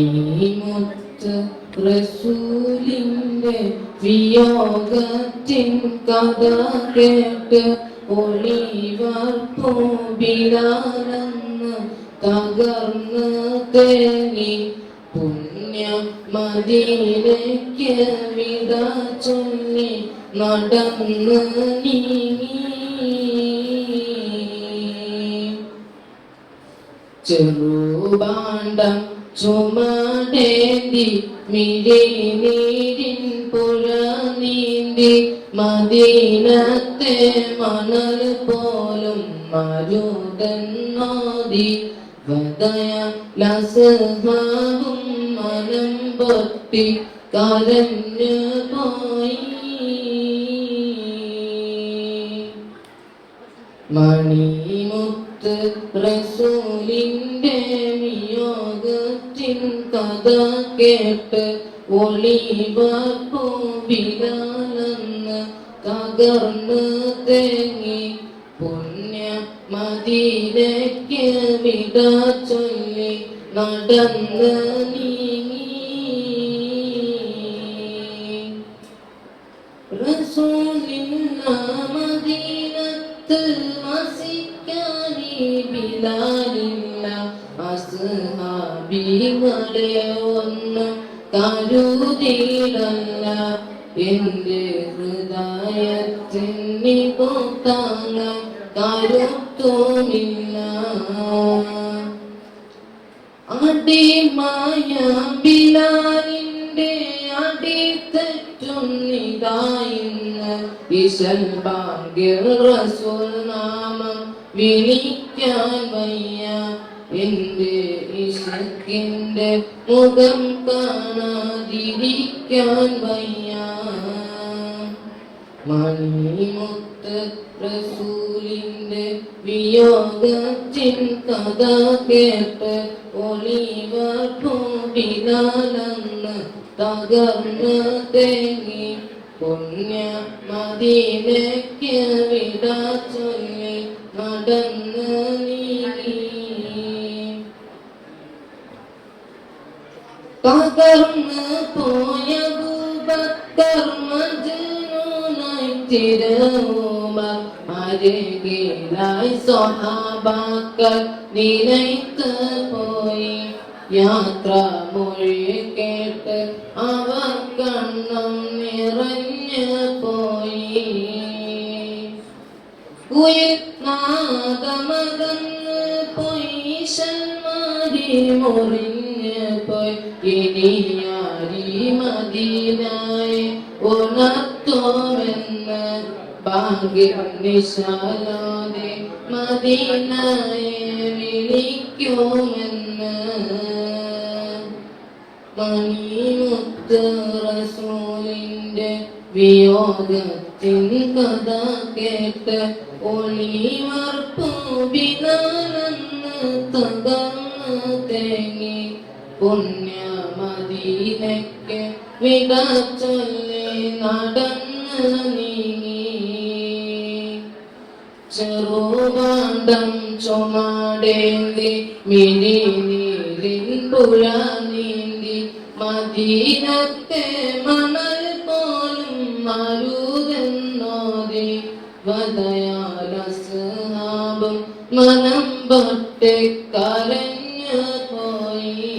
മണിമുത്ത് റസൂലിന്റെ വിയോഗത്തിൻ കഥ കേട്ട് ഒളിവർ പൂബിലാലെന്ന് തകർന്ന് തേങ്ങി പുണ്യ മദീനയ്ക്ക് വിട ചൊല്ലി നടന്ന് നീങ്ങി. ചെറുപാണ്ഡം ചുമടേന്തി മിഴിനീരിൻ പുഴ നീന്തി മദീനത്തെ മണൽ പോലും മരുതെന്നോതി വദയ ലസ്ഹാബും മനം പൊട്ടി കരഞ്ഞു പോയി. മണിമുത്ത് റസൂലിന്റെ വിയോഗത്തിൻ കഥ കേട്ട് ഒളിവർ പൂബിലാലെന്ന് തകർന്ന് തേങ്ങി പുണ്യ മദീനയ്ക്ക് വിട ചൊല്ലി നടന്ന് നീങ്ങി. റസൂലില്ല മദീനത്ത് വസിക്കാനി ബിലാലില്ല അസ്ഹാബികളെ ഒന്നും കരുതിയിലല്ല എന്റെ ഹൃദയത്തിന് കൂട്ടാൻ കരുത്തുമില്ല. അടിമായ ബിലാലിന്റെ അടിത്തെറ്റുന്നിതായിന്ന് ഇശൽ ഭാഗ്യ റസൂൽ നാമം വിളിക്കാൻ വയ്യ. എന്റെ ഇശക്കിന്റെ മുഖം കാണാതിരിക്കാൻ വയ്യ. മണിമുത്ത് റസൂലിന്റെ വിയോഗത്തിൻ കഥ കേട്ട് ഒളിവർ പൂബിലാലെന്ന് തകർന്ന് തേങ്ങി പുണ്യ മദീനയ്ക്ക് വിട ചൊല്ലി നടന്ന് നീങ്ങി. തകർന്ന് പോയ അബൂബക്കർ മജ്നൂനായി തിരവുമർ അരികിലായി സ്വഹാബാക്കൾ നിലയ്ക്ക് പോയി. യാത്ര മൊഴി കേട്ട് അവർ കണ്ണം നിറഞ്ഞു പോയി. ഉയർന്നാദമകന്ന് പോയി ശൽമാരി മുറിഞ്ഞു പോയി. ഇനിയാരി മദീനായി ഉണർത്തുമെന്ന് ഭാഗ്യം നിശാലോടെ മദീനായെ വിളിക്കുമെന്ന്. മണിമുത്ത് റസൂലിന്റെ വിയോഗത്തിൻ കഥ കേട്ട് ഒളിവർ പൂബിലാലെന്ന് തകർന്ന് തേങ്ങി പുണ്യ മദീനയ്ക്ക് വിട ചൊല്ലി നടന്ന് നീങ്ങി. ചെറുപാണ്ഡം ചുമടേന്തി മിഴിനീരിൻ പുഴ നീന്തി മദീനത്തെ മണൽ പോലും മരുതെന്നോതി വദയാൽ അസ്ഹാബും മനം പൊട്ടി കരഞ്ഞു പോയി.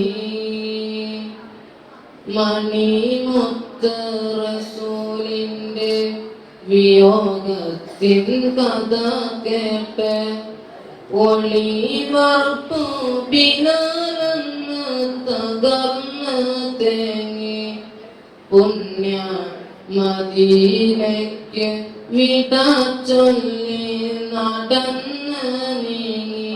മണിമുത്ത് റസൂലിന്റെ വിയോഗത്തിൻ കഥ കേട്ട് ഒളിവർ പൂബിലാലെന്ന് തകർന്ന് തേങ്ങി പുണ്യ മദീനയ്ക്ക് വിട ചൊല്ലി നടന്ന് നീങ്ങി.